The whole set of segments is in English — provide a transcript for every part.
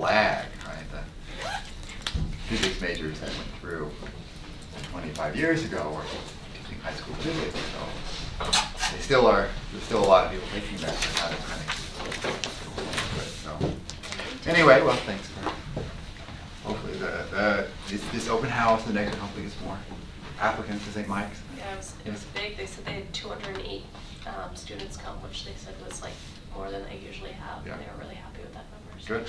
lag, right? The physics majors that went through 25 years ago were teaching high school physics, so they still are. There's still a lot of people taking that, but not as many. So anyway, well, thanks for hopefully this open house. The next one hopefully gets more applicants to St. Mike's. Yeah, it was big. They said they had 208 students come, which they said was like more than they usually have. Yeah. And they were really happy with that number. Good.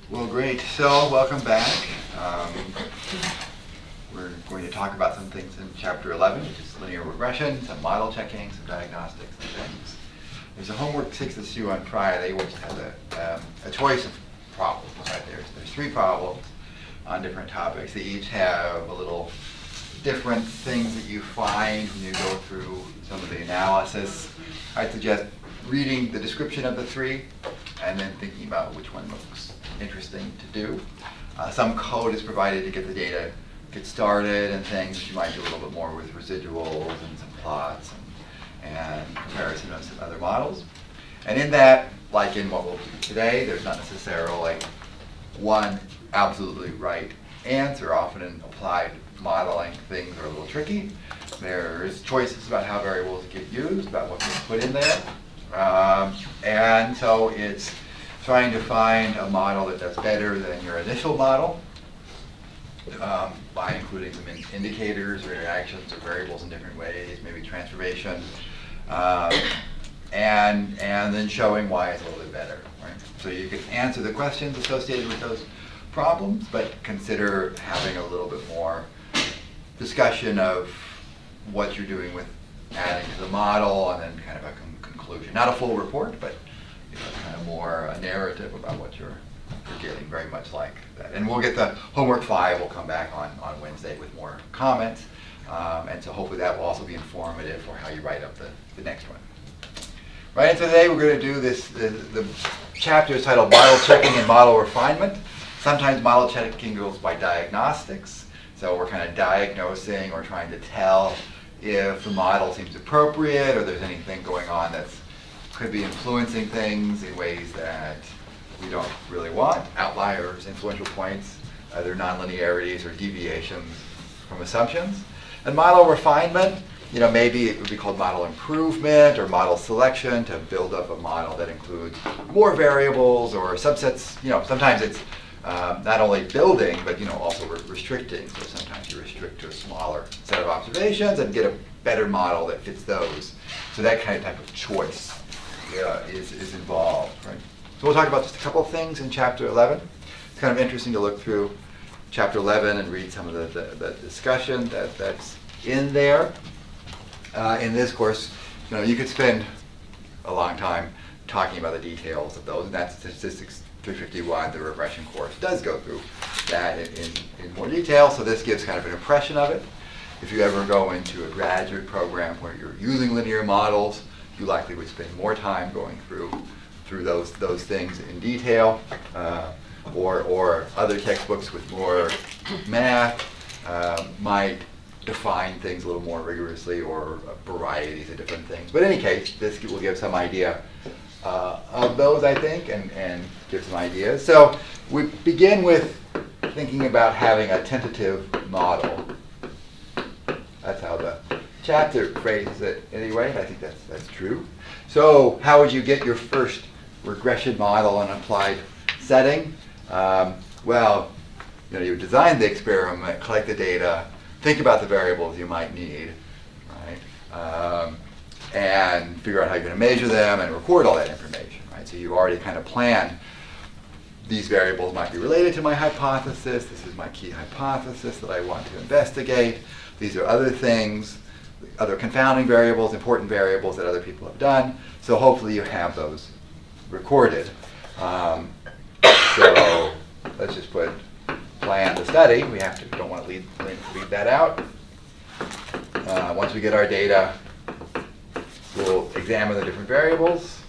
Well, great. So, welcome back. We're going to talk about some things in Chapter 11, which is linear regression, some model checking, some diagnostics and things. There's a homework 6 that's due on Friday, which has a choice of problems. Right? There's 3 problems on different topics. They each have a little different things that you find when you go through some of the analysis. I suggest reading the description of the 3 and then thinking about which one looks interesting to do. Some code is provided to get the data get started and things, but you might do a little bit more with residuals and some plots and comparison of some other models. And in that, like in what we'll do today, there's not necessarily one absolutely right answer. Often in applied modeling, things are a little tricky. There's choices about how variables get used, about what gets put in there. And so it's trying to find a model that does better than your initial model by including some indicators or interactions or variables in different ways, maybe transformation, and then showing why it's a little bit better. Right? So you can answer the questions associated with those problems, but consider having a little bit more discussion of what you're doing with adding to the model and then kind of a conclusion. Not a full report, but kind of more a narrative about what you're getting, very much like that. And we'll get the homework 5 will come back on Wednesday with more comments. And so hopefully that will also be informative for how you write up the next one. Right, and so today we're going to do this, the chapter is titled Model Checking and Model Refinement. Sometimes model checking goes by diagnostics. So we're kind of diagnosing or trying to tell if the model seems appropriate or there's anything going on that could be influencing things in ways that we don't really want. Outliers, influential points, either nonlinearities or deviations from assumptions. And model refinement, maybe it would be called model improvement or model selection to build up a model that includes more variables or subsets. Sometimes it's not only building, but also restricting. So sometimes you restrict to a smaller set of observations and get a better model that fits those. So that kind of type of choice is involved, right? So we'll talk about just a couple of things in Chapter 11. It's kind of interesting to look through Chapter 11 and read some of the discussion that's in there. In this course, you could spend a long time talking about the details of those, and that's Statistics 351, the regression course, does go through that in more detail, so this gives kind of an impression of it. If you ever go into a graduate program where you're using linear models, you likely would spend more time going through those things in detail, or other textbooks with more math might define things a little more rigorously or varieties of different things. But in any case, this will give some idea of those, I think, and give some ideas. So we begin with thinking about having a tentative model. That's how the chapter phrases it anyway, and I think that's true. So how would you get your first regression model in an applied setting? Well, you design the experiment, collect the data, think about the variables you might need, right? And figure out how you're going to measure them and record all that information, right? So you already kind of planned these variables might be related to my hypothesis. This is my key hypothesis that I want to investigate. These are other things, other confounding variables, important variables that other people have done. So hopefully you have those recorded. So let's just put plan the study. We don't want to leave that out. Once we get our data, we'll examine the different variables,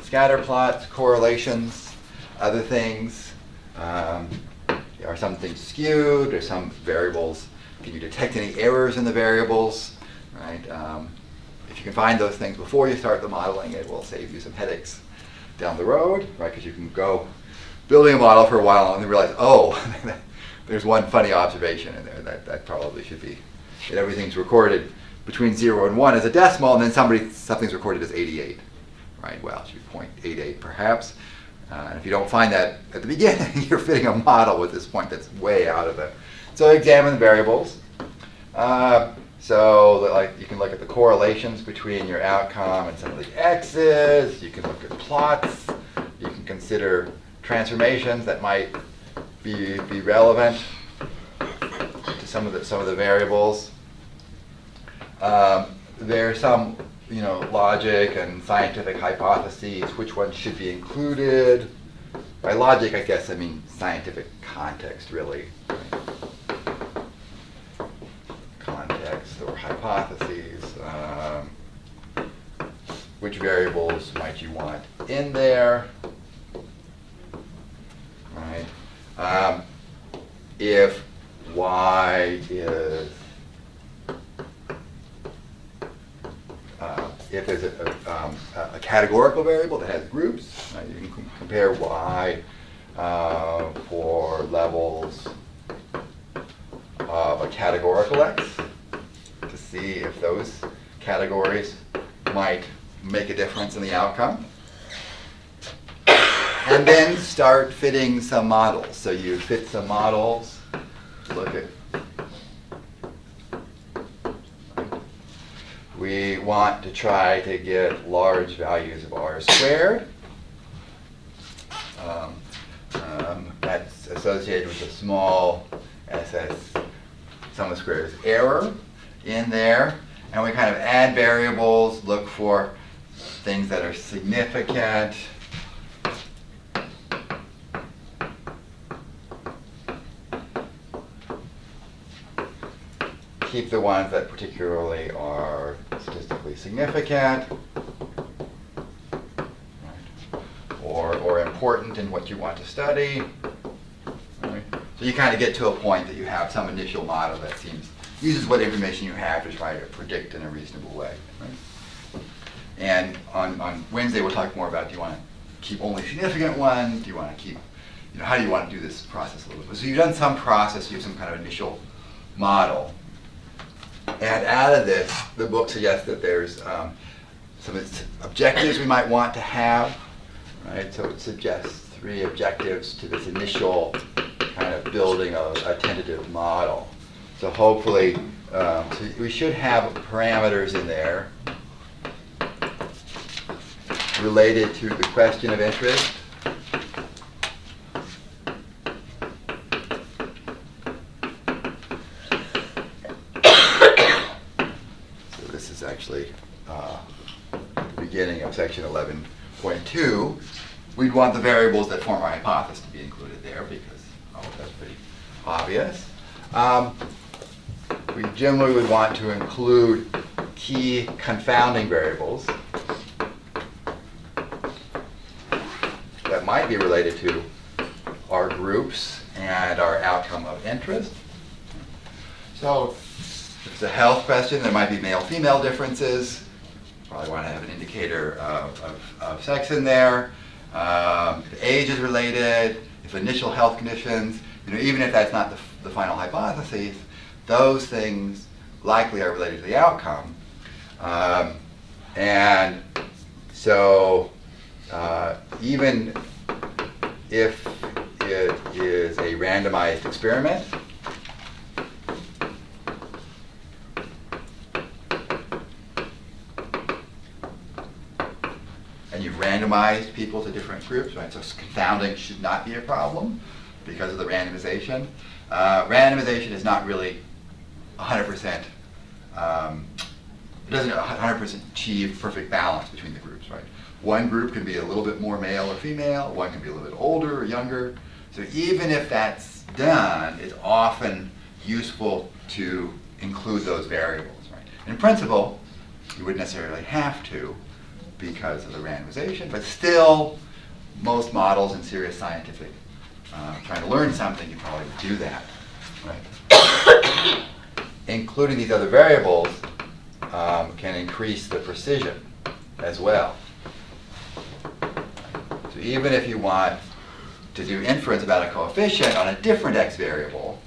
scatter plots, correlations, other things. Are some things skewed? Are some variables? Can you detect any errors in the variables? Right? If you can find those things before you start the modeling, it will save you some headaches down the road, right? Because you can go building a model for a while and then realize, oh, there's one funny observation in there that probably should be, that everything's recorded between 0 and 1 as a decimal, and then something's recorded as 88, right? Well, it should be 0.88 perhaps. And if you don't find that at the beginning, you're fitting a model with this point that's way out of it. So examine the variables. So like you can look at the correlations between your outcome and some of the x's. You can look at plots. You can consider transformations that might be relevant to some of the variables. There are some logic and scientific hypotheses, which ones should be included. By logic, I guess I mean scientific context, really. Context or hypotheses. Which variables might you want in there? Right. If y is if there's a categorical variable that has groups, you can compare y for levels of a categorical x to see if those categories might make a difference in the outcome. And then start fitting some models. So you fit some models, look at. We want to try to get large values of r squared. That's associated with a small SS sum of squares error in there. And we kind of add variables, look for things that are significant. Keep the ones that particularly are statistically significant or important in what you want to study. Right. So you kind of get to a point that you have some initial model that uses what information you have to try to predict in a reasonable way. Right? And on Wednesday we'll talk more about, do you want to keep only significant ones? Do you want to keep, how do you want to do this process a little bit? So you've done some process, you have some kind of initial model. And out of this, the book suggests that there's some objectives we might want to have, right? So it suggests 3 objectives to this initial kind of building of a tentative model. So hopefully, so we should have parameters in there related to the question of interest. Actually, at the beginning of section 11.2, we'd want the variables that form our hypothesis to be included there because, that's pretty obvious. We generally would want to include key confounding variables that might be related to our groups and our outcome of interest. So, if it's a health question, there might be male-female differences. Probably want to have an indicator of sex in there. If age is related, if initial health conditions, even if that's not the final hypothesis, those things likely are related to the outcome. And so even if it is a randomized experiment, and you've randomized people to different groups, right? So confounding should not be a problem because of the randomization. Randomization is not really 100%, it doesn't 100% achieve perfect balance between the groups, right? One group can be a little bit more male or female, one can be a little bit older or younger. So even if that's done, it's often useful to include those variables, right? In principle, you wouldn't necessarily have to because of the randomization, but still, most models in serious scientific, trying to learn something, you probably would do that, right? Including these other variables can increase the precision as well. So even if you want to do inference about a coefficient on a different x variable,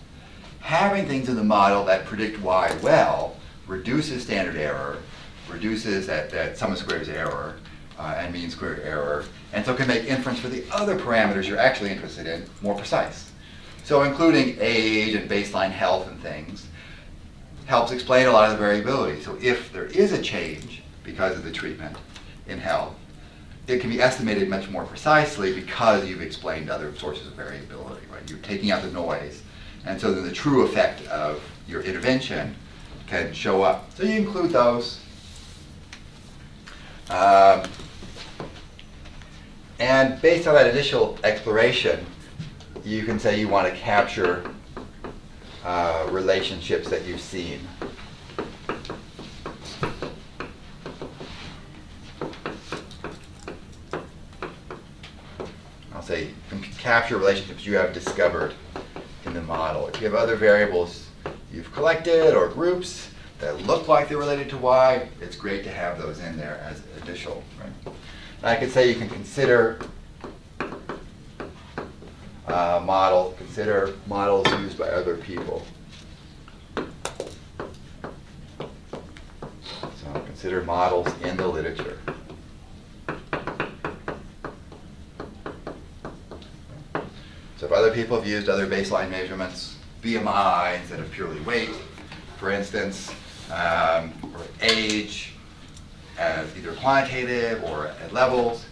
having things in the model that predict y well reduces standard error, reduces that sum of squares error, and mean square error, and so can make inference for the other parameters you're actually interested in more precise. So including age and baseline health and things helps explain a lot of the variability. So if there is a change because of the treatment in health, it can be estimated much more precisely because you've explained other sources of variability, right? You're taking out the noise, and so then the true effect of your intervention can show up. So you include those. And based on that initial exploration, you can say you want to capture relationships that you've seen. I'll say you can capture relationships you have discovered in the model. If you have other variables you've collected or groups that look like they're related to y, it's great to have those in there as initial. Right? And I could say you can consider consider models used by other people. So consider models in the literature. So if other people have used other baseline measurements, BMI instead of purely weight, for instance, or age as either quantitative or at levels,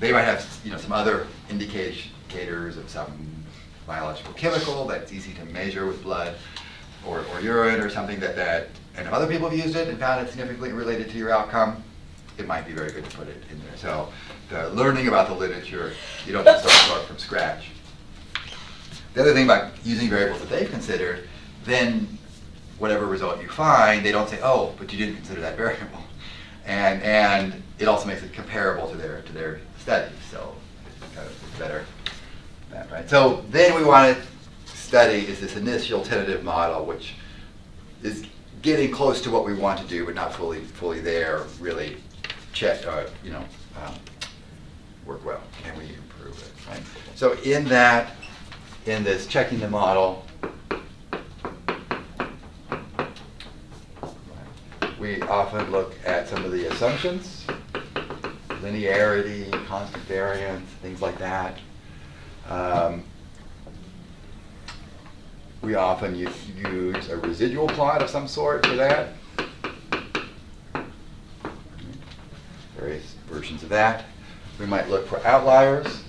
they might have some other indicators of some biological chemical that's easy to measure with blood or urine or something and if other people have used it and found it significantly related to your outcome, it might be very good to put it in there. So the learning about the literature, you don't have to start from scratch. The other thing about using variables that they've considered, then whatever result you find, they don't say, oh, but you didn't consider that variable. And it also makes it comparable to their study. So it's kind of better. That, right? So then we want to study is this initial tentative model, which is getting close to what we want to do, but not fully there. Really check, work well. Can we improve it? Right? So in this checking the model, we often look at some of the assumptions, linearity, constant variance, things like that. We often use a residual plot of some sort for that. Various versions of that. We might look for outliers.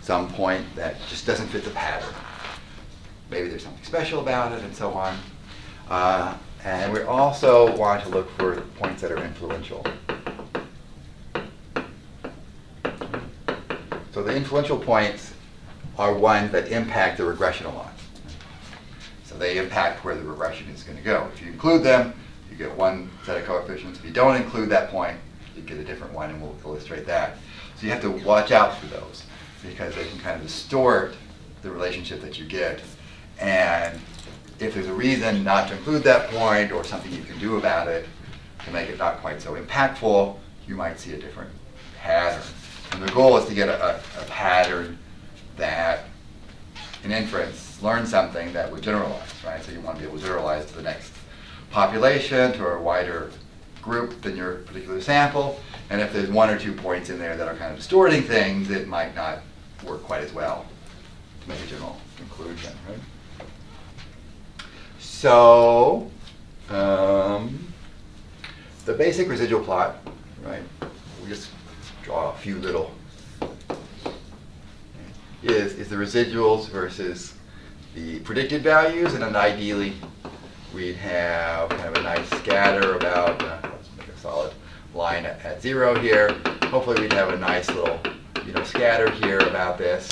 Some point that just doesn't fit the pattern. Maybe there's something special about it and so on. And we also want to look for points that are influential. So the influential points are ones that impact the regressional lines. So they impact where the regression is going to go. If you include them, you get one set of coefficients. If you don't include that point, you get a different one, and we'll illustrate that. So you have to watch out for those because they can kind of distort the relationship that you get. And if there's a reason not to include that point or something you can do about it to make it not quite so impactful, you might see a different pattern. And the goal is to get a pattern that, in inference, learns something that would generalize, right? So you want to be able to generalize to the next population, to a wider group than your particular sample. And if there's one or 2 points in there that are kind of distorting things, it might not work quite as well to make a general conclusion, right? So, the basic residual plot, right? We just draw a few little, is the residuals versus the predicted values, and then ideally we'd have kind of a nice scatter about, let's make a solid line at 0 here. Hopefully we'd have a nice little, scatter here about this.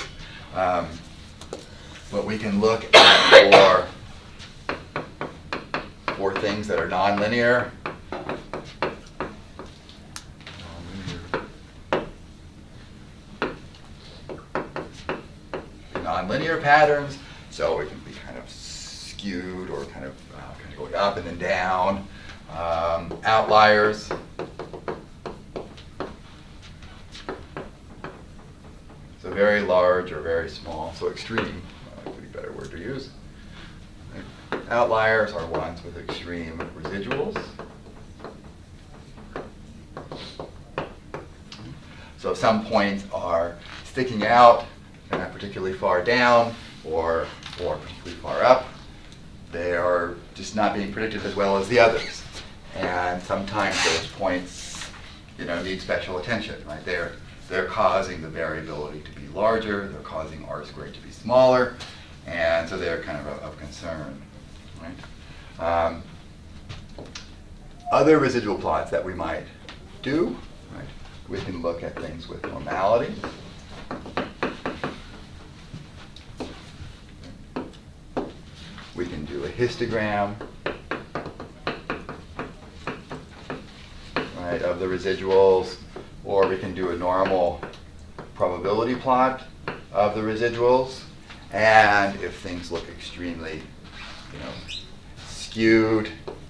But we can look at for things that are nonlinear. Nonlinear patterns, so it can be kind of skewed or kind of going up and then down. Outliers, So very large or very small, so extreme would be a better word to use. Outliers are ones with extreme residuals. So if some points are sticking out, they're not particularly far down or particularly far up, they are just not being predicted as well as the others. And sometimes those points, need special attention, right? They're causing the variability to be larger, they're causing R squared to be smaller, and so they're kind of concern, right? Other residual plots that we might do, right? We can look at things with normality. We can do a histogram, right, of the residuals, or we can do a normal probability plot of the residuals. And if things look extremely, skewed,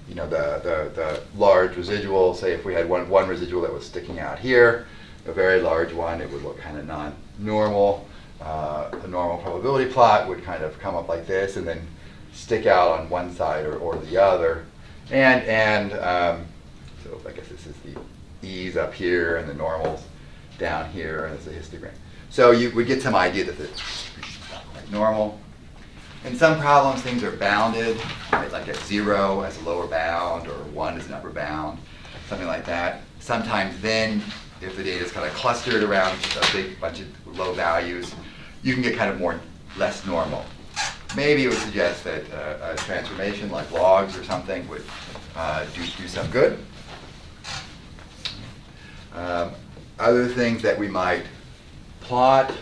the large residual, say if we had one residual that was sticking out here, a very large one, it would look kind of non-normal. A normal probability plot would kind of come up like this and then stick out on one side or the other. And so I guess this is the E's up here and the normals down here, and it's a histogram. So you would get some idea that it's not quite normal. In some problems, things are bounded, right, like at 0 as a lower bound or 1 as an upper bound, something like that. Sometimes then, if the data is kind of clustered around a big bunch of low values, you can get kind of less normal. Maybe it would suggest that a transformation like logs or something would do some good. Other things that we might plot,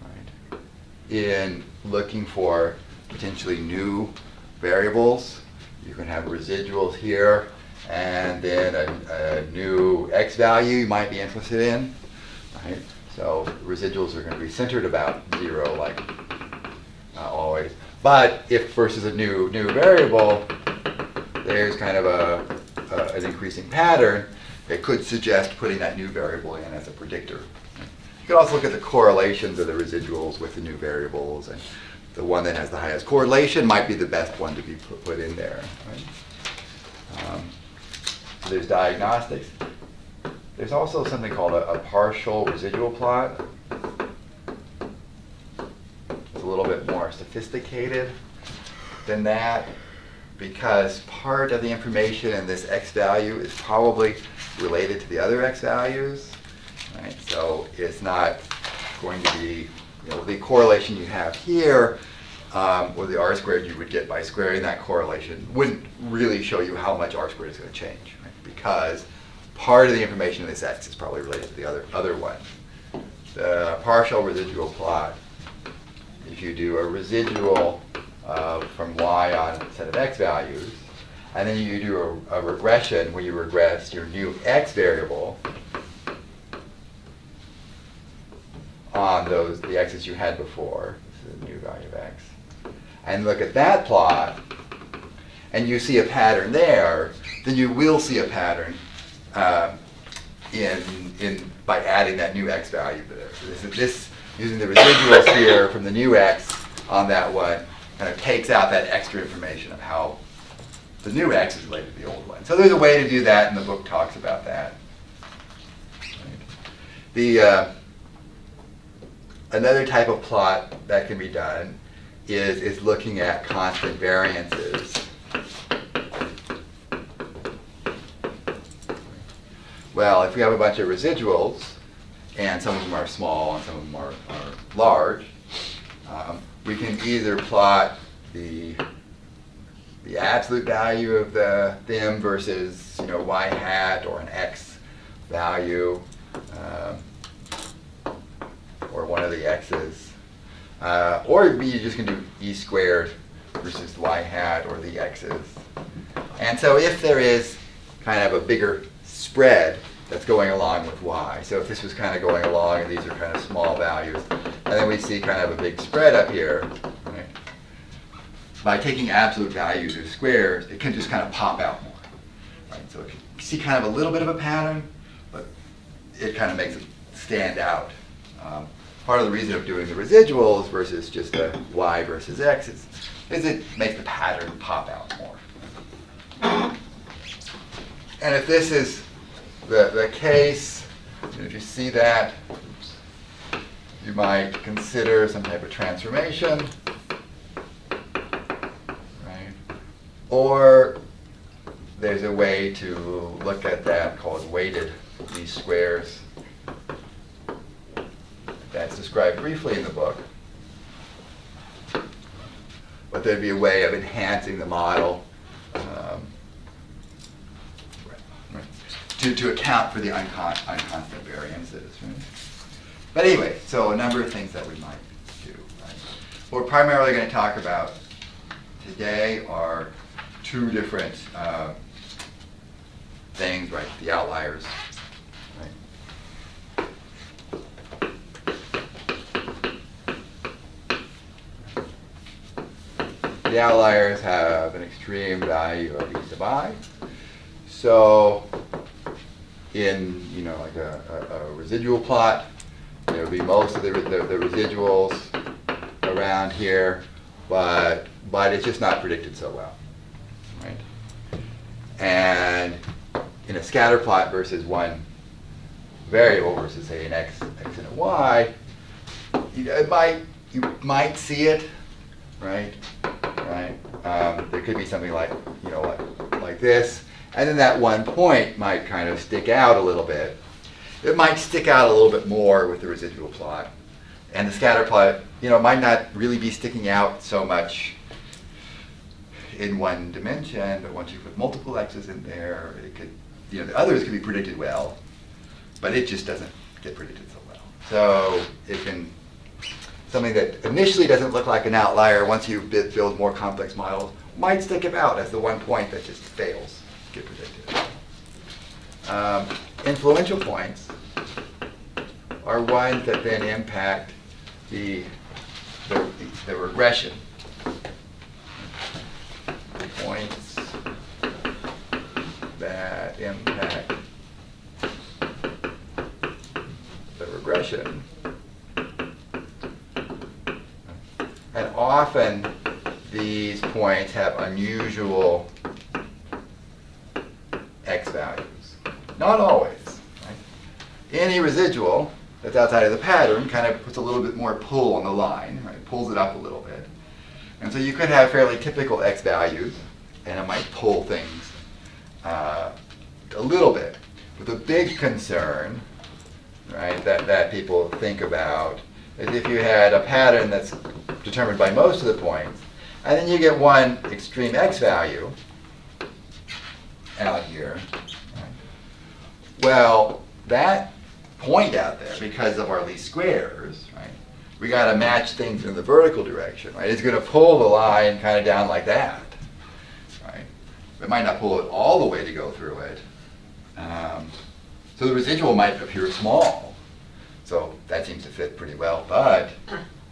right, in looking for potentially new variables. You can have residuals here, and then a new x value you might be interested in. Right? So residuals are going to be centered about 0, like always. But if versus a new variable, there's kind of an increasing pattern. It could suggest putting that new variable in as a predictor. You could also look at the correlations of the residuals with the new variables, and the one that has the highest correlation might be the best one to be put in there. Right? So there's diagnostics. There's also something called a partial residual plot. It's a little bit more sophisticated than that, because part of the information in this x value is probably related to the other x values. Right? So it's not going to be, the correlation you have here, or the R squared you would get by squaring that correlation, wouldn't really show you how much R squared is going to change, right? Because part of the information in this x is probably related to the other one. The partial residual plot, if you do a residual from y on a set of x values, and then you do a regression where you regress your new x variable on the x's you had before, this is the new value of x, and look at that plot, and you see a pattern there, then you will see a pattern by adding that new x value there. So this using the residuals here from the new x on that one kind of takes out that extra information of how the new x is related to the old one. So there's a way to do that, and the book talks about that. Right. Another type of plot that can be done is looking at constant variances. Well, if we have a bunch of residuals, and some of them are small and some of them are large, we can either plot the absolute value of them versus y hat or an x value, or one of the x's, or you just can do e squared versus the y hat or the x's. And so if there is kind of a bigger spread that's going along with y, so if this was kind of going along and these are kind of small values, and then we see kind of a big spread up here, right? By taking absolute values or squares, it can just kind of pop out more. Right? So if you see kind of a little bit of a pattern, but it kind of makes it stand out part of the reason of doing the residuals versus just the y versus x is it makes the pattern pop out more. And if this is the case, if you see that, you might consider some type of transformation, right? Or there's a way to look at that called weighted least squares. That's described briefly in the book. But there'd be a way of enhancing the model to account for the unconstant variances. Right? But anyway, so a number of things that we might do. Right? What we're primarily going to talk about today are two different things, right? The outliers. Right? The outliers have an extreme value of e sub I. So in like a residual plot, there will be most of the residuals around here, but it's just not predicted so well, right? And in a scatter plot versus one variable versus say an x and a y, you might see it, right? There could be something like like this. And then that one point might kind of stick out a little bit. It might stick out a little bit more with the residual plot. And the scatter plot, might not really be sticking out so much in one dimension, but once you put multiple x's in there, it could, the others can be predicted well, but it just doesn't get predicted so well. So it can, something that initially doesn't look like an outlier, once you build more complex models, might stick out as the one point that just fails. Get predicted. Influential points are ones that then impact the regression. Points that impact the regression. And often these points have unusual x values. Not always. Right? Any residual that's outside of the pattern kind of puts a little bit more pull on the line, right? Pulls it up a little bit. And so you could have fairly typical x values, and it might pull things a little bit. But the big concern, right, that people think about is if you had a pattern that's determined by most of the points, and then you get one extreme x value out here. Right? Well, that point out there, because of our least squares, right, we got to match things in the vertical direction. Right? It's going to pull the line kind of down like that. Right? It might not pull it all the way to go through it. So the residual might appear small. So that seems to fit pretty well. But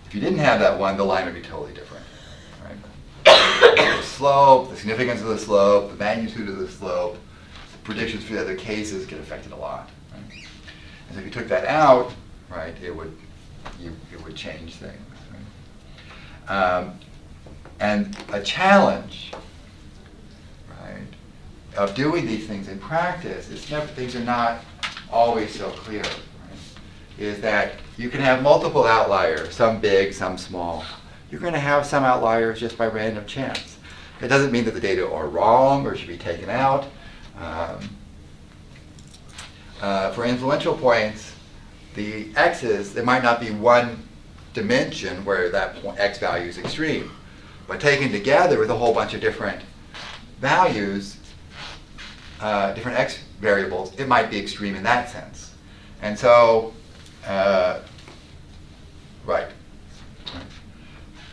if you didn't have that one, the line would be totally different. The slope, the significance of the slope, the magnitude of the slope, the predictions for the other cases get affected a lot. Right? And so if you took that out, right, it would change things. Right? And a challenge, right, of doing these things in practice is things are not always so clear. Right? Is that you can have multiple outliers, some big, some small. You're going to have some outliers just by random chance. It doesn't mean that the data are wrong or should be taken out. For influential points, the x's, there might not be one dimension where that x value is extreme. But taken together with a whole bunch of different values, different x variables, it might be extreme in that sense. And so, right.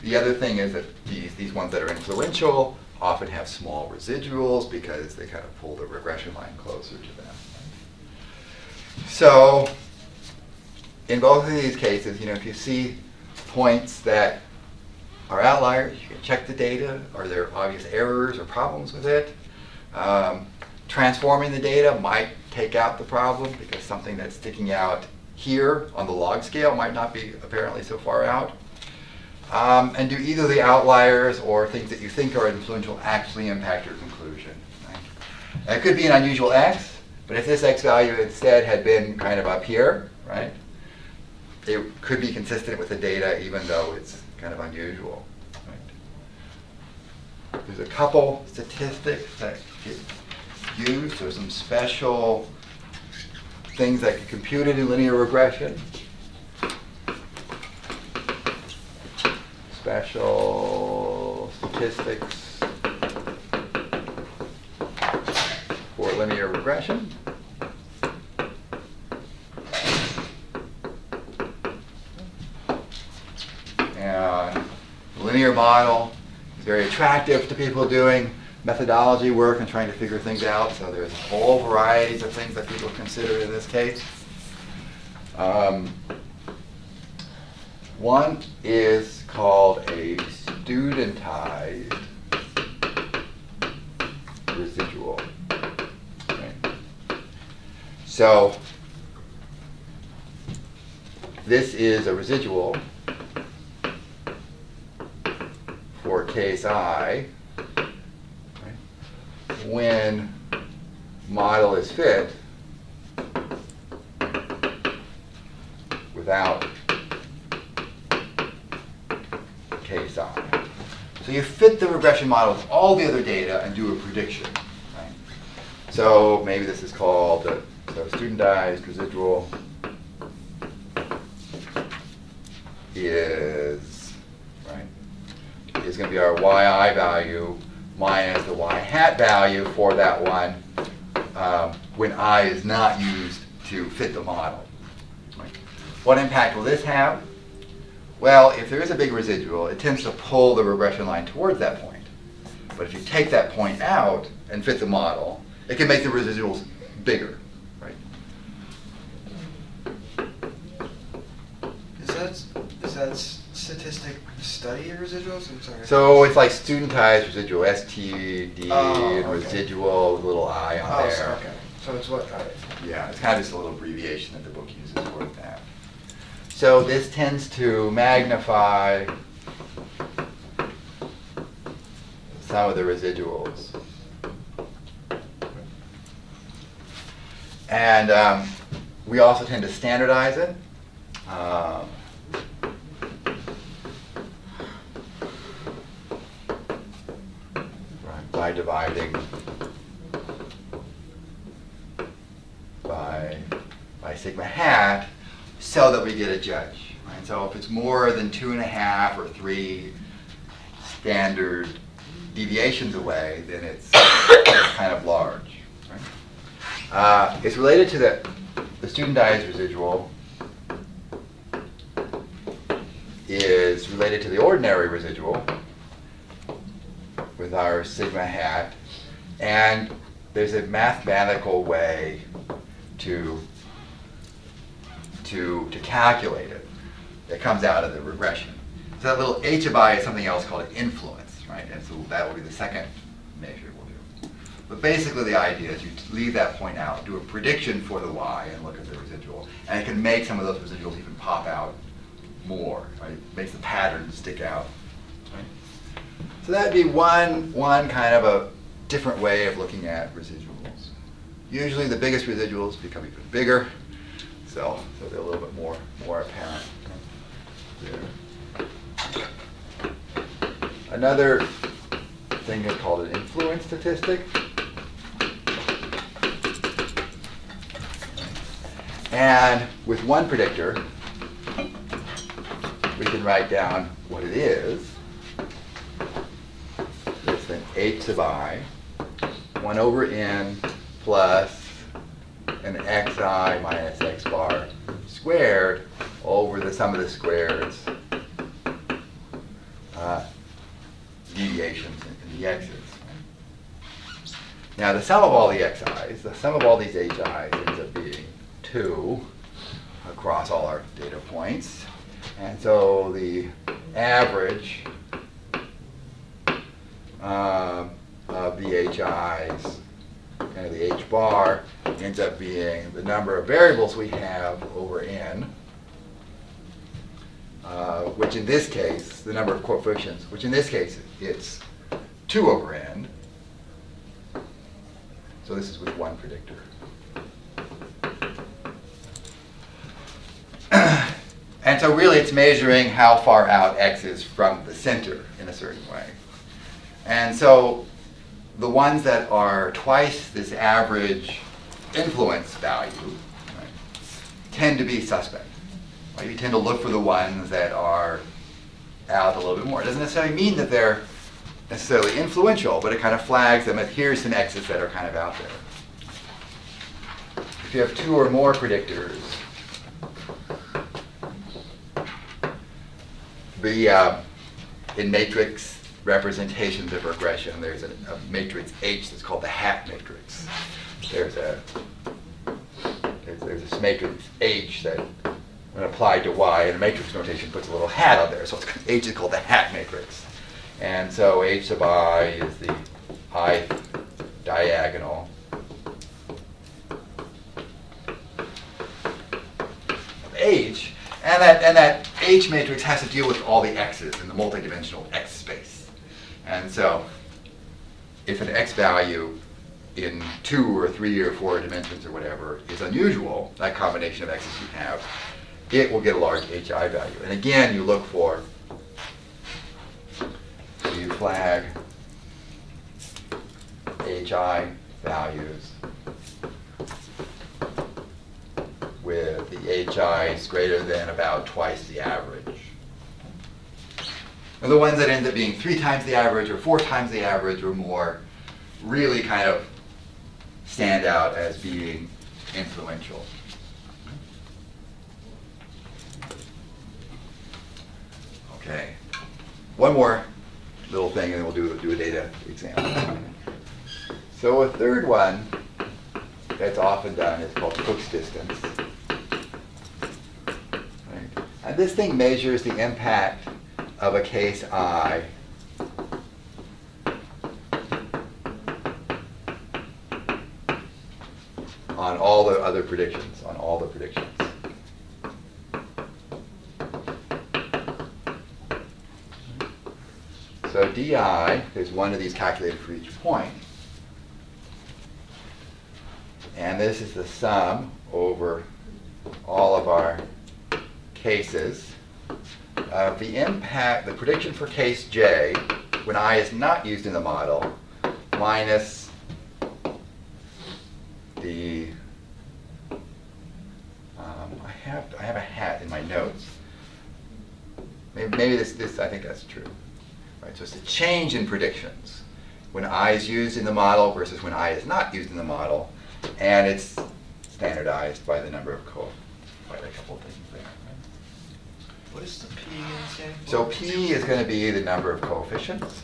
The other thing is that these ones that are influential often have small residuals because they kind of pull the regression line closer to them. So in both of these cases, if you see points that are outliers, you can check the data. Are there obvious errors or problems with it? Transforming the data might take out the problem because something that's sticking out here on the log scale might not be apparently so far out. And do either the outliers or things that you think are influential actually impact your conclusion? Right? It could be an unusual x, but if this x value instead had been kind of up here, right, it could be consistent with the data even though it's kind of unusual. Right? There's a couple statistics that get used. There's some special things that get computed in linear regression. Special statistics for linear regression. And the linear model is very attractive to people doing methodology work and trying to figure things out. So there's whole varieties of things that people consider in this case. One is called a studentized residual. Okay. So this is a residual for case I, right, when model is fit without case I. So you fit the regression model with all the other data and do a prediction. Right? So maybe this is called the studentized residual is going to be our yi value minus the y hat value for that one when I is not used to fit the model. Right? What impact will this have? Well, if there is a big residual, it tends to pull the regression line towards that point. But if you take that point out and fit the model, it can make the residuals bigger. Right? Is that statistic study of residuals? I'm sorry. So it's like studentized residual, STD, okay. residual with a little I on there. So, okay. So it's what? Yeah, it's kind of just a little abbreviation that the book uses for that. So this tends to magnify some of the residuals. And we also tend to standardize it. By dividing by sigma hat so that we get a judge. Right? So if it's more than 2.5 or 3 standard deviations away, then it's kind of large. Right? It's related to the studentized residual is related to the ordinary residual with our sigma hat, and there's a mathematical way to calculate it that comes out of the regression. So that little h of I is something else called an influence, right? And so that will be the second measure we'll do. But basically the idea is you leave that point out, do a prediction for the y, and look at the residual, and it can make some of those residuals even pop out more, right? It makes the pattern stick out. Right? So that'd be one kind of a different way of looking at residuals. Usually the biggest residuals become even bigger, so they're a little bit more apparent there. Another thing is called an influence statistic. And with one predictor, we can write down what it is. It's an h of I, 1 over n plus an xi minus x bar squared over the sum of the squareds, deviations in the x's. Now the sum of all the xi's, the sum of all these hi's ends up being 2 across all our data points. And so the average of the hi's kind of the h bar, ends up being the number of variables we have over n, which in this case, the number of coefficients, which in this case it's 2 over n. So this is with one predictor. And so really it's measuring how far out x is from the center in a certain way. And so the ones that are twice this average influence value, right, tend to be suspect. Right? You tend to look for the ones that are out a little bit more. It doesn't necessarily mean that they're necessarily influential, but it kind of flags them as here's some x's that are kind of out there. If you have 2 or more predictors, in matrix representations of regression, there's a matrix H that's called the hat matrix. There's this matrix H that, when applied to Y, in a matrix notation puts a little hat on there. So H is called the hat matrix. And so H sub I is the ith diagonal of H. And that H matrix has to deal with all the x's in the multidimensional X space. And so if an X value in 2 or 3 or 4 dimensions or whatever is unusual, that combination of x's you have, it will get a large HI value. And again, you look for, so you flag HI values with the HIs greater than about twice the average. And the ones that end up being 3 times the average or 4 times the average or more really kind of stand out as being influential. Okay, one more little thing and then we'll do a data example. So a third one that's often done is called Cook's distance. Right? And this thing measures the impact of a case I on all the other predictions, on all the predictions. So DI, there's one of these calculated for each point. And this is the sum over all of our cases of the impact, the prediction for case J, when I is not used in the model, minus the, I have a hat in my notes. Maybe this I think that's true. Right, so it's a change in predictions when I is used in the model versus when I is not used in the model, and it's standardized by the number of by a couple of things there. Right? What is the P again standing for? So P is going to be the number of coefficients.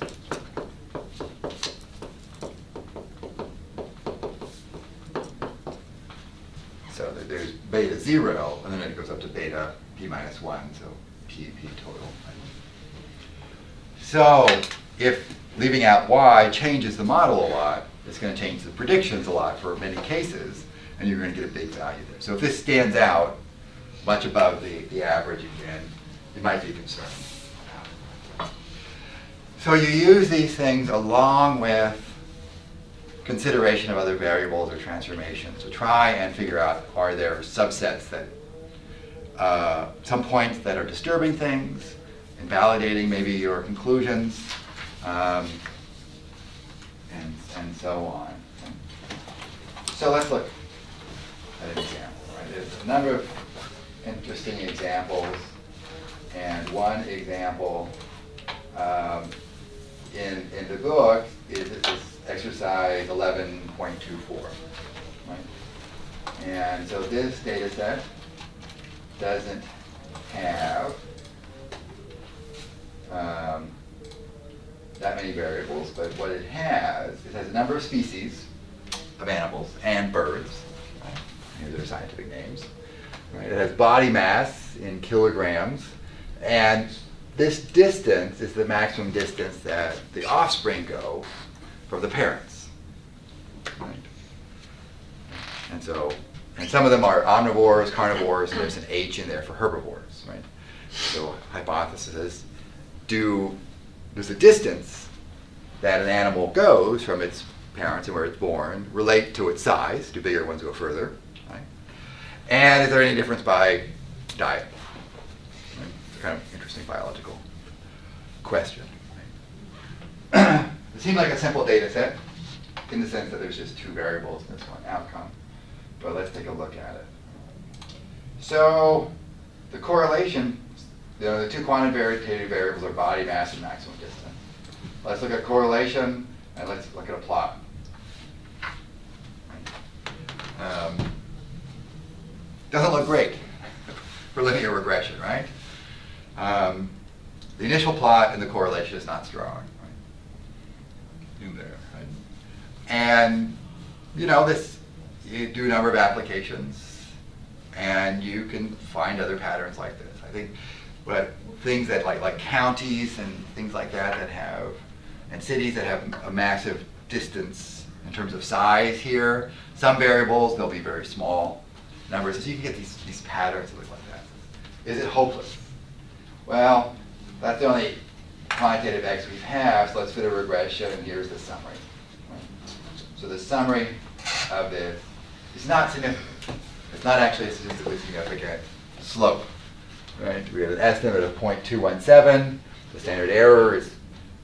So there's beta 0, and then it goes up to beta P minus 1, so P total. So if leaving out Y changes the model a lot, it's going to change the predictions a lot for many cases, and you're going to get a big value there. So if this stands out much above the average again, it might be a concern. So you use these things along with consideration of other variables or transformations to try and figure out, are there subsets that, some points that are disturbing things, invalidating maybe your conclusions, and so on. So let's look at an example. Right? There's a number of interesting examples, and one example in the book is this exercise 11.24. Right? And so this data set doesn't have that many variables, but what it has a number of species of animals and birds. Right? Here's their scientific names. Right? It has body mass in kilograms, and this distance is the maximum distance that the offspring go from the parents. Right? And so, and some of them are omnivores, carnivores, and there's an H in there for herbivores, right? So hypothesis is, does the distance that an animal goes from its parents and where it's born relate to its size? Do bigger ones go further? Right? And is there any difference by diet? Right? It's a kind of interesting biological question. Right? It seems like a simple data set in the sense that there's just two variables in this one outcome. But let's take a look at it. So the correlation, the two quantitative variables are body mass and maximum distance. Let's look at correlation, and let's look at a plot. Doesn't look great for linear regression, right? The initial plot and the correlation is not strong, right? In there, right? And you do a number of applications, and you can find other patterns like this. I think, but things that like counties and things like that have, and cities that have a massive distance in terms of size here. Some variables, they'll be very small numbers. So you can get these patterns that look like that. Is it hopeless? Well, that's the only quantitative X we have, so let's fit a regression, and here's the summary. So the summary of this is not significant. It's not actually a statistically significant slope. Right? We have an estimate of 0.217. The standard error is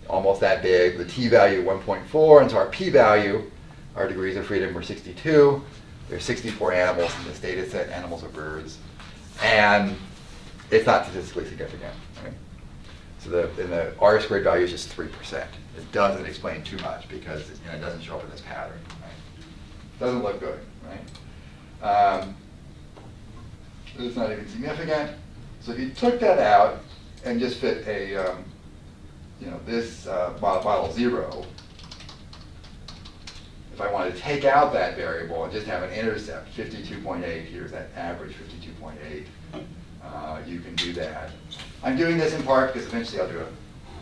almost that big. The t-value 1.4, and so our p-value, our degrees of freedom, were 62. There's 64 animals in this data set, animals or birds, and it's not statistically significant. Right? So the R-squared value is just 3%. It doesn't explain too much because it doesn't show up in this pattern. Right? Doesn't look good, right? It's not even significant. So if you took that out and just fit a, this model 0, if I wanted to take out that variable and just have an intercept, 52.8, here's that average 52.8, you can do that. I'm doing this in part because eventually I'll do a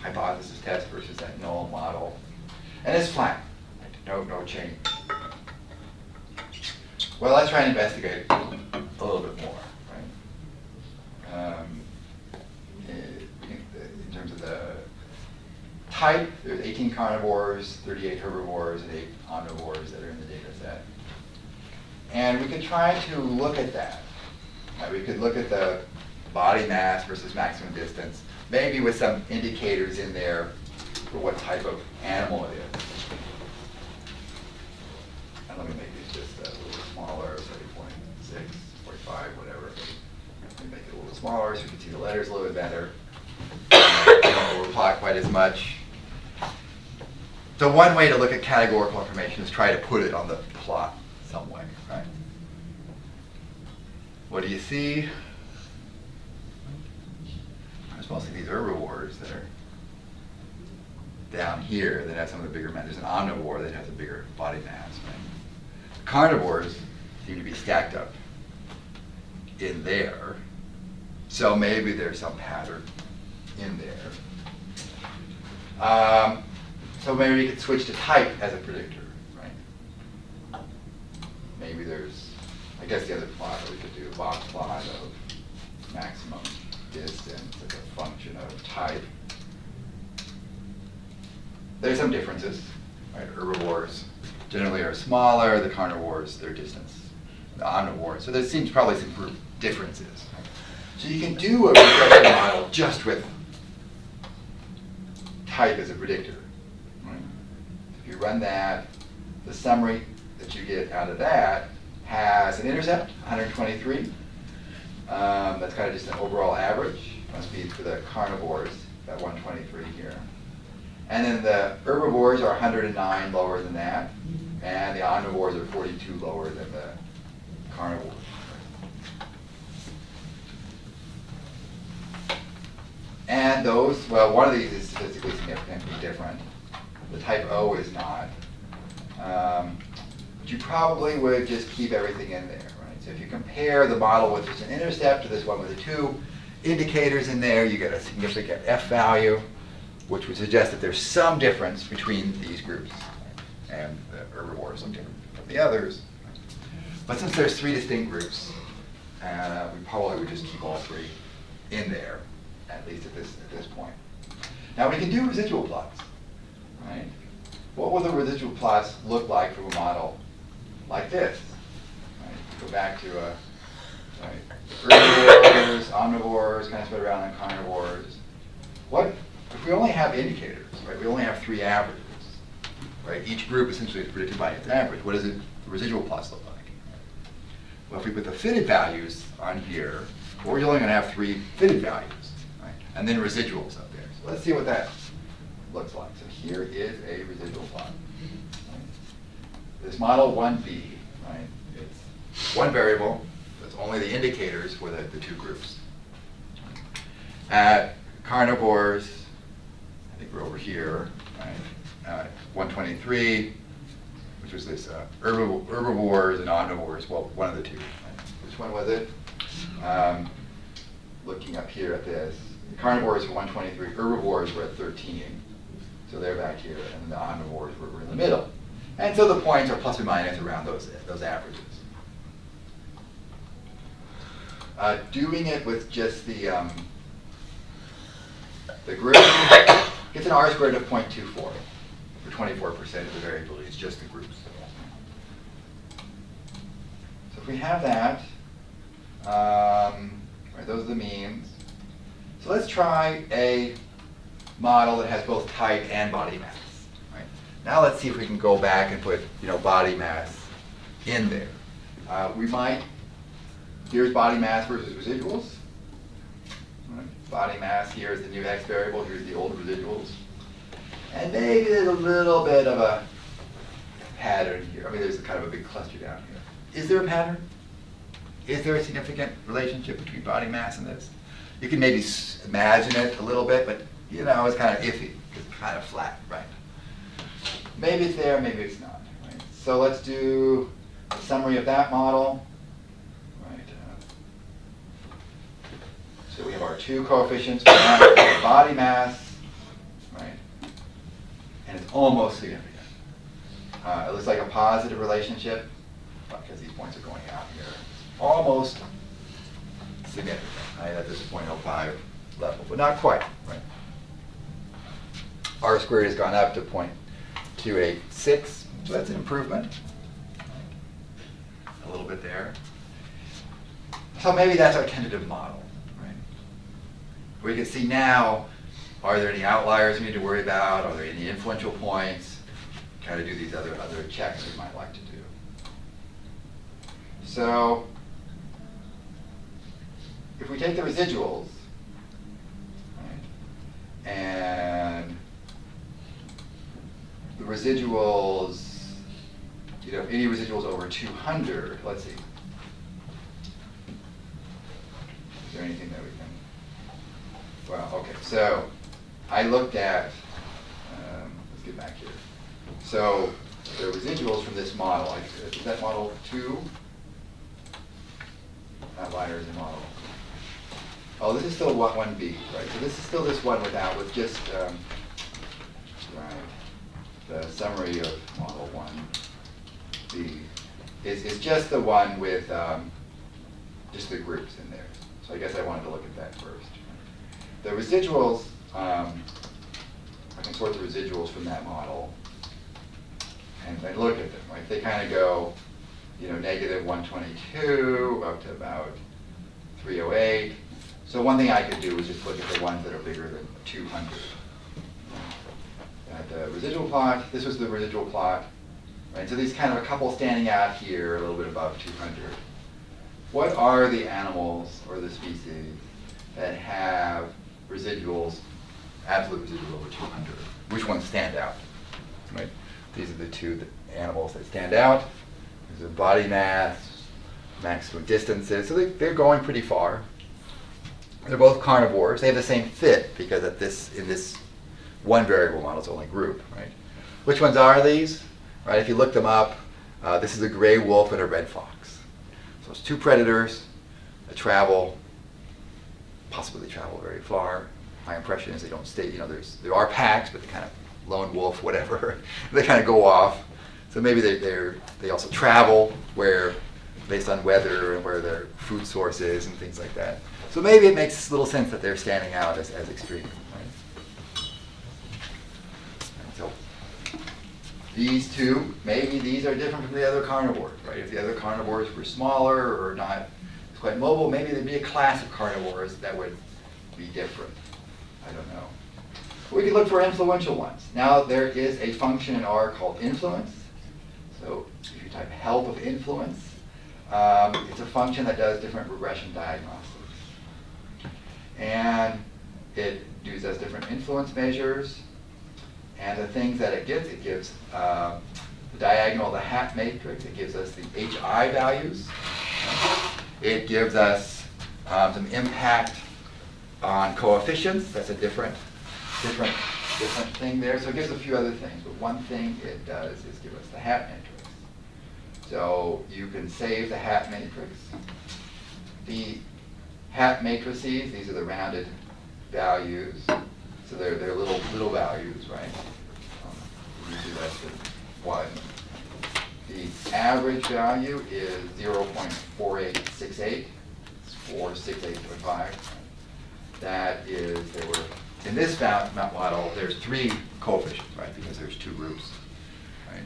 hypothesis test versus that null model. And it's flat, no change. Well, let's try and investigate a little bit more. In terms of the type, there's 18 carnivores, 38 herbivores, and 8 omnivores that are in the data set. And we could try to look at that. We could look at the body mass versus maximum distance, maybe with some indicators in there for what type of animal it is. And let me make these just a little smaller, say 0.6, 0.5, whatever. Make it a little smaller so you can see the letters a little bit better. Don't overplot quite as much. So one way to look at categorical information is try to put it on the plot some way, right? What do you see? There's mostly these herbivores that are down here that have some of the bigger mass. There's an omnivore that has a bigger body mass, right? Carnivores seem to be stacked up in there. So maybe there's some pattern in there. So maybe we could switch to type as a predictor, right? Maybe there's, I guess the other plot we could do a box plot of maximum distance as a function of type. There's some differences, right? Herbivores generally are smaller, the carnivores, their distance, the omnivores. So there seems probably some differences. Right? So you can do a regression model just with type as a predictor. Right? If you run that, the summary that you get out of that has an intercept, 123. That's kind of just an overall average. Must be for the carnivores, that 123 here. And then the herbivores are 109 lower than that, and the omnivores are 42 lower than the carnivores. And those, well, one of these is statistically significantly different. The type O is not. But you probably would just keep everything in there, right? So if you compare the model with just an intercept to this one with the two indicators in there, you get a significant F value, which would suggest that there's some difference between these groups. And the herbivores look different from the others. But since there's 3 distinct groups, we probably would just keep all 3 in there, at least at this point. Now we can do residual plots, right? What will the residual plots look like from a model like this? Right? Go back to herbivores, omnivores, kind of spread around on carnivores. What if we only have indicators, right? We only have 3 averages, right? Each group essentially is predicted by its average. What does the residual plots look like? Well, if we put the fitted values on here, well, we're only going to have 3 fitted values, right? And then residuals up there. So let's see what that looks like. So here is a residual plot. Right? This model 1B, right? It's 1 variable. It's only the indicators for the 2 groups. At carnivores, I think we're over here, right? 123, which was this herbivores and omnivores. Well, one of the 2. Right? Which one was it? Looking up here at this, the carnivores were 123, herbivores were at 13. So they're back here, and the omnivores were in the middle. And so the points are plus or minus around those averages. Doing it with just the group gets an R-squared of 0.24 for 24% of the variability. It's just the groups. So if we have that, right, those are the means. So let's try a model that has both type and body mass. Right? Now let's see if we can go back and put body mass in there. We might. Here's body mass versus residuals. Right. Body mass here is the new x variable. Here's the old residuals. And maybe there's a little bit of a pattern here. I mean, there's kind of a big cluster down here. Is there a pattern? Is there a significant relationship between body mass and this? You can maybe imagine it a little bit, but it's kind of iffy. It's kind of flat, right? Maybe it's there, maybe it's not. Right? So let's do a summary of that model. Right. So we have our 2 coefficients for body mass, right? And it's almost significant. It looks like a positive relationship because these points are going out here. Almost significant, right? At this 0.05 level, but not quite, right? R-squared has gone up to 0.286, so that's an improvement. A little bit there. So maybe that's our tentative model, right? We can see now, are there any outliers we need to worry about? Are there any influential points? Kind of do these other checks we might like to do. So if we take the residuals, right, and the residuals, any residuals over 200, let's see. Is there anything that we can, well, okay, so I looked at, let's get back here. So the residuals from this model, is that model 2? Outliers in model. Oh, this is still 1B, right? So this is still this one with just, right, the summary of model 1B is just the one with just the groups in there. So I guess I wanted to look at that first. The residuals, I can sort the residuals from that model and look at them, right? They kind of go, negative 122 up to about 308. So one thing I could do is just look at the ones that are bigger than 200. At the residual plot, this was the residual plot, right? So these kind of a couple standing out here, a little bit above 200. What are the animals or the species that have residuals, absolute residual over 200? Which ones stand out, right? These are the 2 animals that stand out. There's a body mass, maximum distances, so they're going pretty far. They're both carnivores. They have the same fit because in this 1 variable model, it's only group, right? Which ones are these? Right? If you look them up, this is a gray wolf and a red fox. So it's 2 predators that possibly travel very far. My impression is they don't stay. There are packs, but they kind of lone wolf, whatever. They kind of go off. So maybe they also travel where based on weather and where their food source is and things like that. So maybe it makes little sense that they're standing out as extreme. Right? And so these two, maybe these are different from the other carnivores, right? If the other carnivores were smaller or not quite mobile, maybe there'd be a class of carnivores that would be different. I don't know. We could look for influential ones. Now there is a function in R called influence. So if you type help of influence, it's a function that does different regression diagnostics. And it does different influence measures. And the things that it gives the diagonal of the hat matrix. It gives us the HI values. It gives us some impact on coefficients. That's a different thing there. So it gives a few other things. But one thing it does is give us the hat matrix. So you can save the hat matrix. The hat matrices, these are the rounded values. So they're little values, right? Usually less than 1. The average value is 0.4868. It's 468.5. That is, in this model, there's 3 coefficients, right? Because there's 2 groups, right?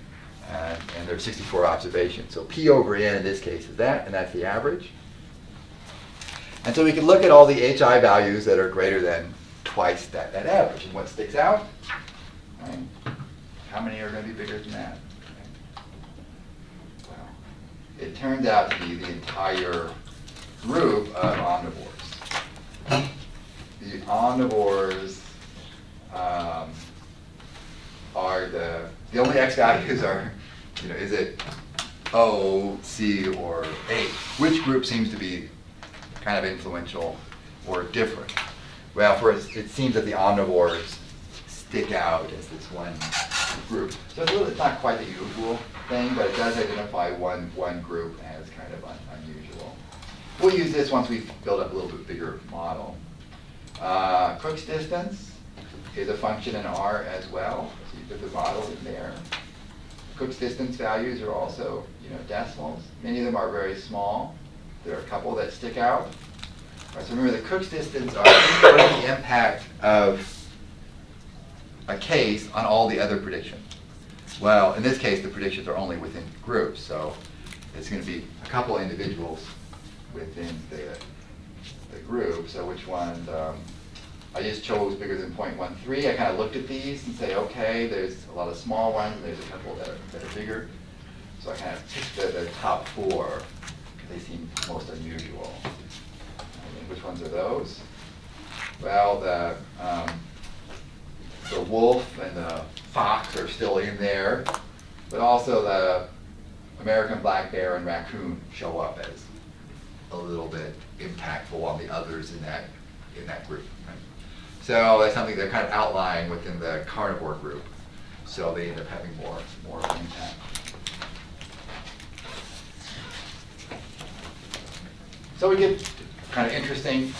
And there's 64 observations. So P over N in this case is that, and that's the average. And so we can look at all the HI values that are greater than twice that average. And what sticks out? Right? How many are going to be bigger than that? Right? Well, it turns out to be the entire group of omnivores. The omnivores are the only X values are, is it O, C, or H? Which group seems to be kind of influential or different? Well, it seems that the omnivores stick out as this one group. So it's not quite the usual thing, but it does identify one group as kind of unusual. We'll use this once we build up a little bit bigger model. Cook's distance is a function in R as well. So you put the model in there. Cook's distance values are also, decimals. Many of them are very small. There are a couple that stick out. All right, so remember, the Cook's distance are what is the impact of a case on all the other predictions. Well, in this case, the predictions are only within groups, so it's going to be a couple individuals within the group. So which ones? I just chose bigger than 0.13. I kind of looked at these and say, okay, there's a lot of small ones, and there's a couple that are bigger. So I kind of picked the top 4 because they seem most unusual. And which ones are those? Well, the wolf and the fox are still in there, but also the American black bear and raccoon show up as a little bit impactful on the others in that group. Right? So that's something they're kind of outlying within the carnivore group. So they end up having more impact. So we get kind of interesting,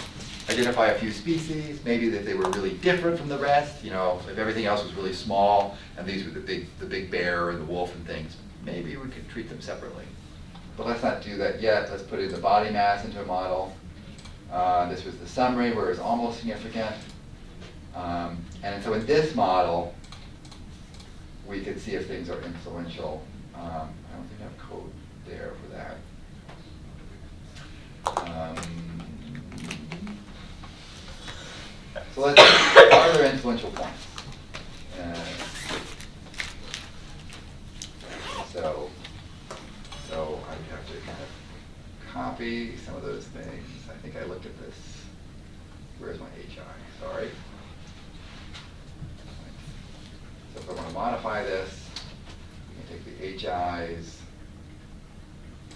identify a few species, maybe that they were really different from the rest. If everything else was really small and these were the big bear and the wolf and things, maybe we could treat them separately. But let's not do that yet. Let's put in the body mass into a model. This was the summary where it's almost significant. And so in this model, we could see if things are influential. I don't think I have code there for that. So are there influential points? So I would have to kind of copy some of those things. I think I looked at this. Where's my HI? Sorry. So if I want to modify this, we can take the HIs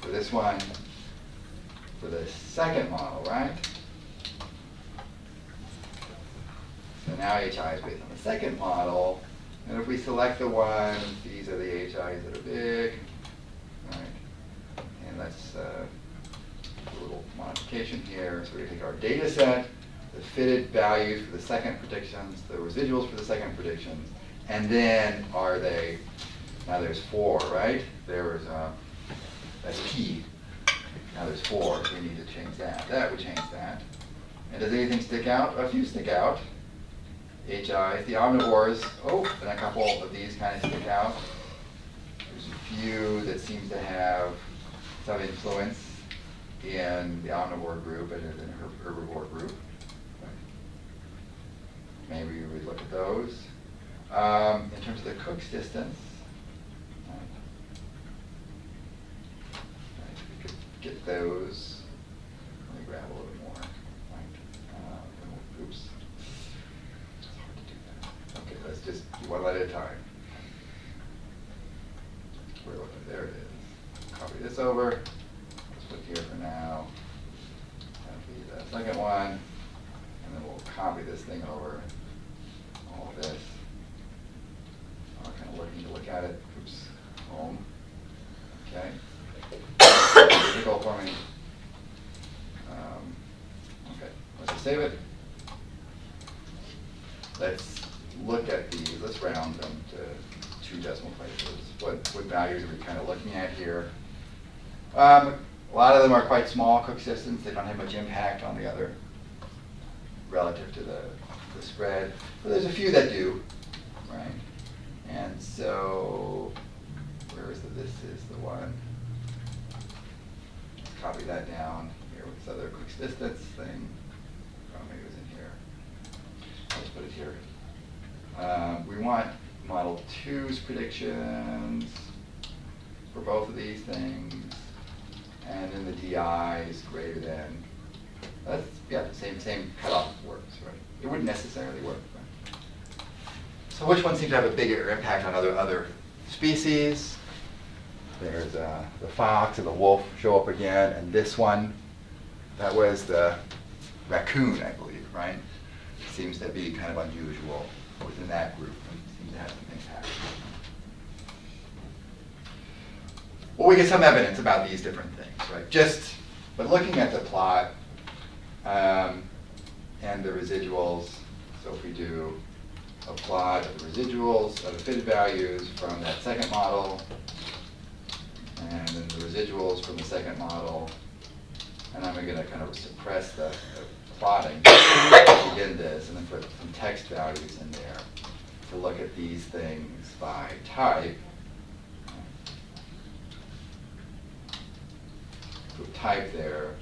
for this one, for the second model, right? So now HI is based on the second model. And if we select the ones, these are the HIs that are big. Right? And let's do a little modification here. So we take our data set, the fitted values for the second predictions, the residuals for the second predictions, and then are they, now there's 4, right? That's P. Now there's 4, so we need to change that. That would change that. And does anything stick out? A few stick out. HIs, the omnivores, and a couple of these kind of stick out. There's a few that seem to have some influence in the omnivore group and in the herbivore group. Maybe we would look at those. In terms of the Cook's distance, we could get those. Let me grab a little bit more. Oops. It's hard to do that. Okay, let's just do one line at a time. There it is. Copy this over. Let's put here for now. That'll be the second one. And then we'll copy this thing over. All of this. I'm kind of looking to look at it. Oops. Home. Okay. Difficult for me. Okay. Let's just save it. Let's look at these. Let's round them to 2 decimal places. What values are we kind of looking at here? A lot of them are quite small Cook's distance. They don't have much impact on the other relative to the spread. But there's a few that do, right? And so, where is this is the one. Let's copy that down here with this other Cook's distance thing. Oh, maybe it was in here. Let's put it here. We want Model 2's predictions for both of these things, and then the DI is greater than. That's the same cutoff works, right? It wouldn't necessarily work. Right? So which ones seem to have a bigger impact on other species? There's the fox and the wolf show up again, and this one, that was the raccoon, I believe, right? Seems to be kind of unusual within that group. Seems to have some impact. Well, we get some evidence about these different things, right? But looking at the plot and the residuals, so if we do a plot of the residuals of the fitted values from that second model, and then the residuals from the second model, and I'm going to kind of suppress the plotting to begin this, and then put some text values in there to look at these things by type. Put type there,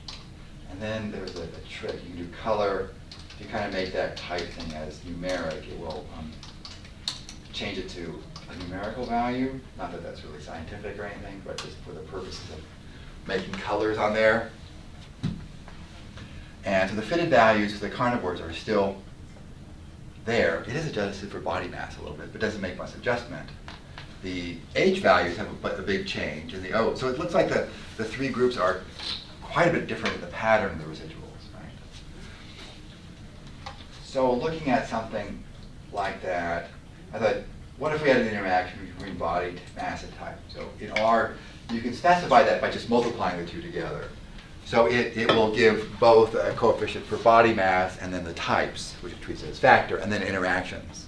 and then there's a trick. You can do color. If you kind of make that type thing as numeric, it will change it to a numerical value. Not that that's really scientific or anything, but just for the purposes of making colors on there. And so the fitted values for the carnivores are still there. It is adjusted for body mass a little bit, but doesn't make much adjustment. The H values have a big change in the O. So it looks like the 3 groups are quite a bit different in the pattern of the residuals, right? So looking at something like that, I thought, what if we had an interaction between body mass and type? So in R, you can specify that by just multiplying the 2 together. So it will give both a coefficient for body mass and then the types, which it treats as factor, and then interactions.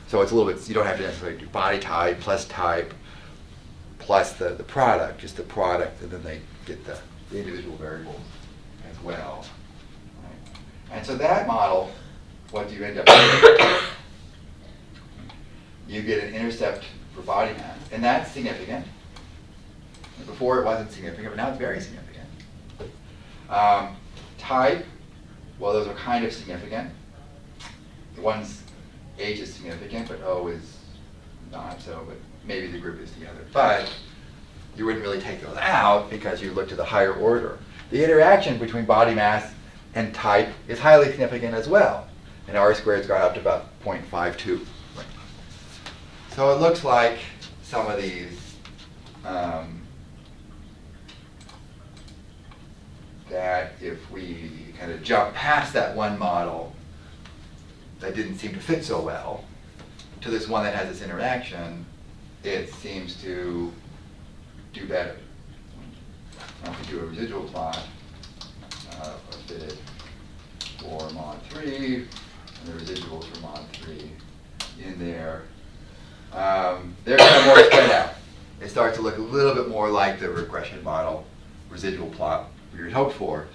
So it's a little bit, you don't have to necessarily do body type plus the product, just the product, and then they get the individual variables as well. Right? And so that model, what do you end up with? You get an intercept for body mass, and that's significant. Before it wasn't significant, but now it's very significant. Type, well, those are kind of significant. The one's H is significant, but O is not so, but maybe the group is together. But you wouldn't really take those out because you look to the higher order. The interaction between body mass and type is highly significant as well. And R squared's gone up to about 0.52. Right. So it looks like some of these that if we kind of jump past that one model that didn't seem to fit so well to this one that has this interaction, it seems to do better. Now if we do a residual plot fitted for mod 3, and the residuals for mod 3 in there, they're kind of more spread out. It starts to look a little bit more like the regression model residual plot we would hope for.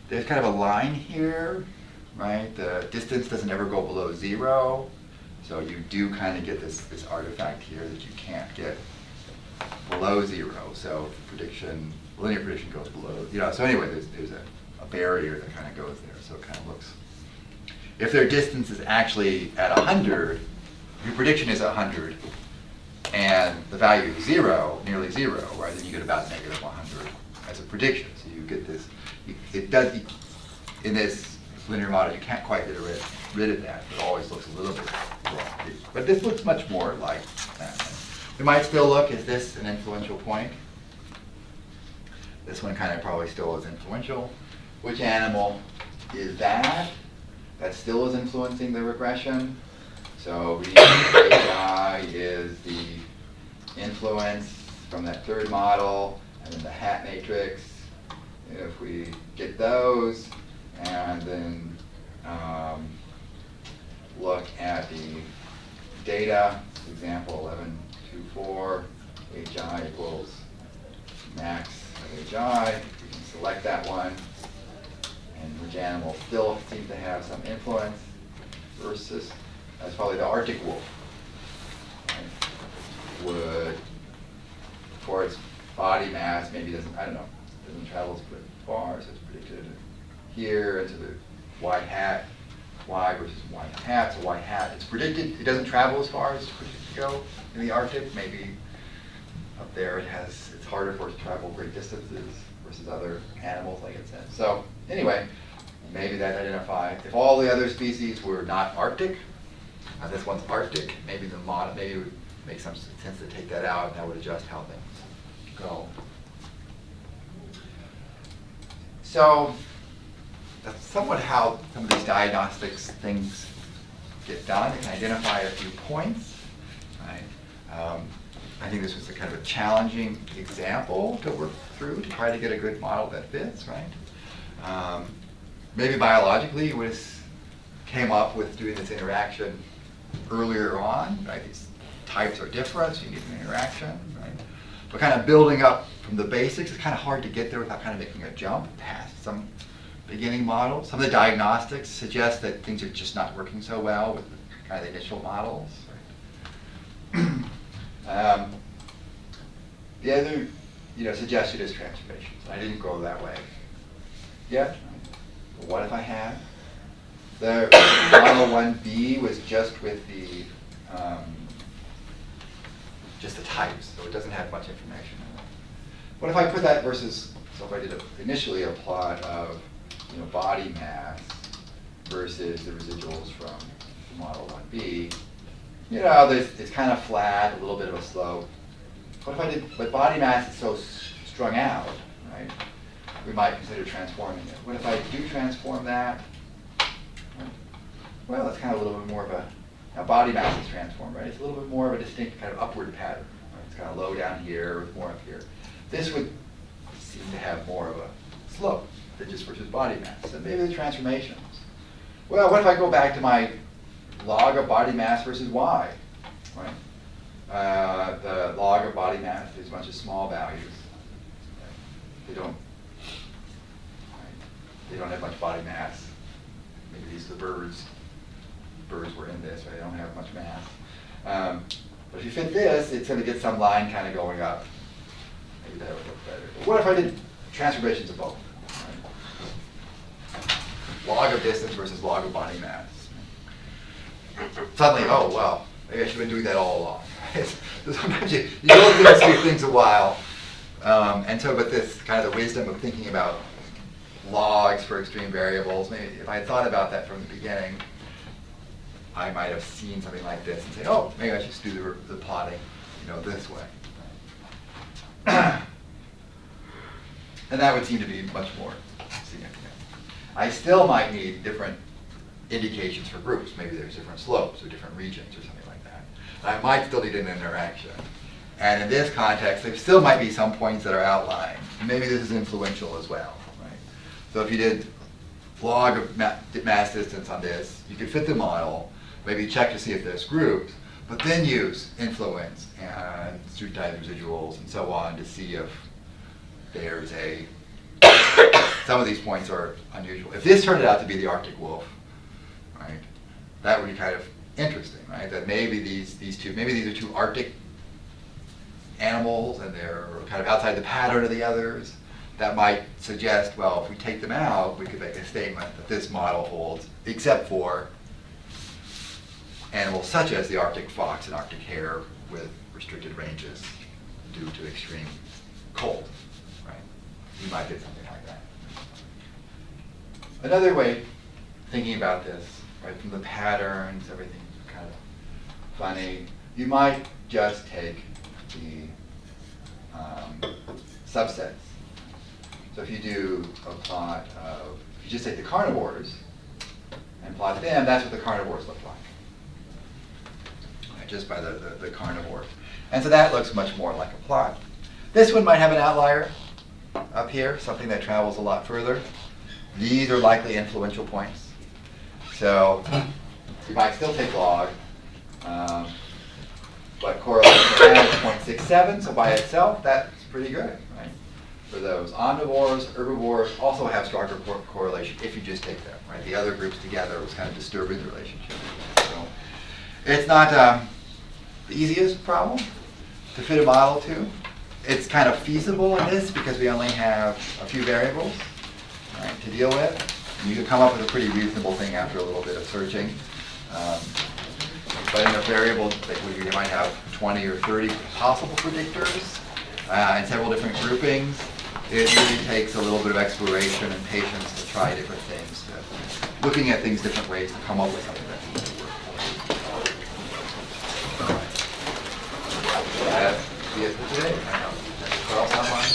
There's kind of a line here, right? The distance doesn't ever go below 0. So you do kind of get this artifact here that you can't get below 0. So prediction, linear prediction goes below, so anyway, there's a barrier that kind of goes there. So it kind of looks, if their distance is actually at 100, your prediction is 100, and the value is 0, nearly 0, right? Then you get about negative 100 as a prediction. So you get this, in this linear model, you can't quite get rid of that. It always looks a little bit wrong. But this looks much more like that. We might still look, is this an influential point? This one kind of probably still is influential. Which animal is that? That still is influencing the regression. So we HI is the influence from that third model, and then the hat matrix. If we get those, and then look at the data, example 1124, HI equals max of HI. We can select that one, and which animal still seems to have some influence versus, that's probably the Arctic wolf. Right? Would, for its body mass, maybe doesn't, I don't know, doesn't travel as far, so it's predicted here into the white hat, Y versus white hat. So white hat, it's predicted, it doesn't travel as far as it's predicted to go in the Arctic. Maybe up there it's harder for it to travel great distances versus other animals, like it said. So anyway, maybe that identified, if all the other species were not Arctic, this one's Arctic, maybe the model, maybe it would make some sense to take that out, and that would adjust how things go. So that's somewhat how some of these diagnostics things get done. You can identify a few points, right? I think this was a kind of a challenging example to work through to try to get a good model that fits, right? Maybe biologically you would have came up with doing this interaction earlier on, right? These types are different, so you need an interaction, right? But kind of building up from the basics, it's kind of hard to get there without kind of making a jump past some beginning models. Some of the diagnostics suggest that things are just not working so well with kind of the initial models. Right? The other, suggestion is transformations. I didn't go that way yet. But what if I had? The model 1B was just with the just the types, so it doesn't have much information in it. What if I put that versus, so if I did initially a plot of body mass versus the residuals from model 1B, it's kind of flat, a little bit of a slope. What if I did, but body mass is so strung out, right? We might consider transforming it. What if I do transform that? Well, it's kind of a little bit more of a, now body mass is transformed, right? It's a little bit more of a distinct kind of upward pattern. Right? It's kind of low down here with more up here. This would seem to have more of a slope than just versus body mass. So maybe the transformations. Well, what if I go back to my log of body mass versus y, right? The log of body mass is a bunch of small values. They don't have much body mass. Maybe these are the birds. Birds were in this, right? They don't have much mass. But if you fit this, it's going to get some line kind of going up. Maybe that would look better. But what if I did transformations of both? Right? Log of distance versus log of body mass. Suddenly, oh, well, maybe I should have been doing that all along. So sometimes you go through these two things a while. But this kind of the wisdom of thinking about logs for extreme variables, maybe if I had thought about that from the beginning, I might have seen something like this and say, oh, maybe I should just do the plotting, this way. And that would seem to be much more significant. I still might need different indications for groups. Maybe there's different slopes or different regions or something like that. I might still need an interaction. And in this context, there still might be some points that are outlying. Maybe this is influential as well. Right? So if you did log of mass distance on this, you could fit the model, maybe check to see if there's groups, but then use influence and student type residuals and so on to see if there's a some of these points are unusual. If this turned out to be the Arctic wolf, right, that would be kind of interesting, right? That maybe these are two Arctic animals and they're kind of outside the pattern of the others. That might suggest, well, if we take them out, we could make a statement that this model holds, except for animals such as the Arctic fox and Arctic hare with restricted ranges due to extreme cold, right? You might get something like that. Another way thinking about this, right, from the patterns, everything kind of funny, you might just take the subsets. So if you do a plot of, if you just take the carnivores and plot them, that's what the carnivores look like. Right, just by the carnivores. And so that looks much more like a plot. This one might have an outlier up here, something that travels a lot further. These are likely influential points. So you might still take log, but correlation is 0.67, so by itself, that's pretty good, right? For those omnivores, herbivores also have stronger correlation if you just take them, right? The other groups together was kind of disturbing the relationship. So it's not the easiest problem to fit a model to. It's kind of feasible in this because we only have a few variables, right, to deal with. And you can come up with a pretty reasonable thing after a little bit of searching. But in a variable, you might have 20 or 30 possible predictors and several different groupings. It really takes a little bit of exploration and patience to try different things, looking at things different ways to come up with something that seems to work for you. That's it for today. Carl's online.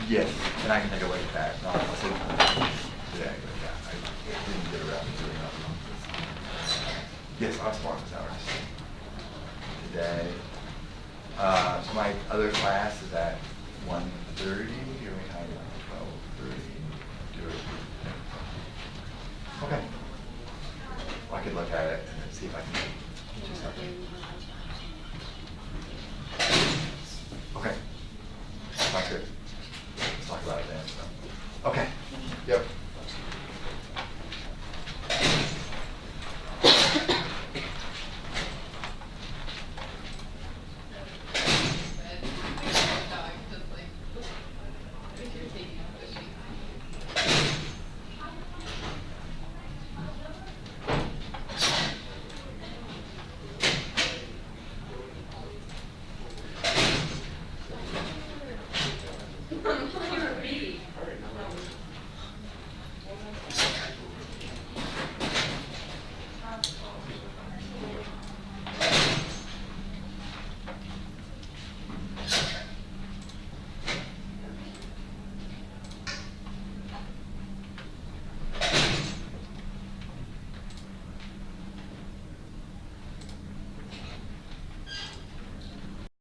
Yes, and I can take a look at that. No, I'll see today, but yeah, I didn't get around to doing that. Yes, I'll start this hours today. So my other class is at 1:30. Here we have 12:30. Do it. Okay. Well, I could look at it and then see if I can teach you something.